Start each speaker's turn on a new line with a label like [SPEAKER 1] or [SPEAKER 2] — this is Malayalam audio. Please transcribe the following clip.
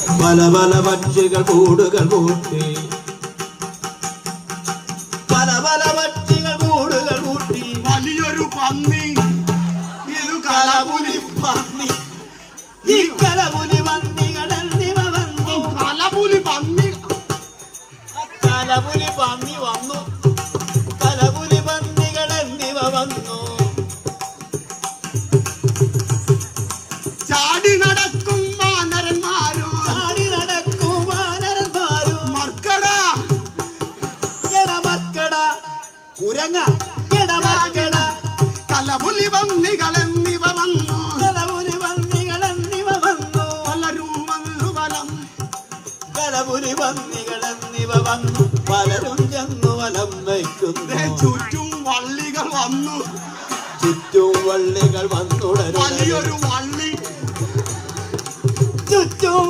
[SPEAKER 1] പല പല പക്ഷികൾ കൂടുകൾ കൂട്ടി, പല പല പക്ഷികൾ കൂടുകൾ കൂട്ടി.
[SPEAKER 2] വലിയൊരു പന്നി,
[SPEAKER 1] ഇത് കലപുലി പന്നി, ഈ കലപുലി പന്നികൾ എന്നിവ വന്നു.
[SPEAKER 2] കലപുലി പന്നി,
[SPEAKER 1] കലപുലി പന്നി വന്നു, കലപുലി പന്നികൾ എന്നിവ വന്നു.
[SPEAKER 2] ചാടി നടക്കും വാനരന്മാരും,
[SPEAKER 1] ചാടി നടക്കും വാനരന്മാരും.
[SPEAKER 2] മർക്കട
[SPEAKER 1] എടമർക്കട കുരങ്ങ, എടമർക്കട
[SPEAKER 2] കലപുലി പന്നികൾ എന്നിവ വന്നു.
[SPEAKER 1] കലപുലി പന്നികൾ എന്നിവ വന്നു.
[SPEAKER 2] പലരും വന്നു വലം,
[SPEAKER 1] കലപുലി പന്നികൾ എന്നിവ വന്നു. പലരും ചെന്നു വലം വയ്ക്കുന്നു.
[SPEAKER 2] ചുറ്റും വള്ളികൾ വന്നു,
[SPEAKER 1] ചുറ്റും വള്ളികൾ വന്നുടരുന്നു.
[SPEAKER 2] വലിയൊരു വള്ളി
[SPEAKER 1] ചുറ്റും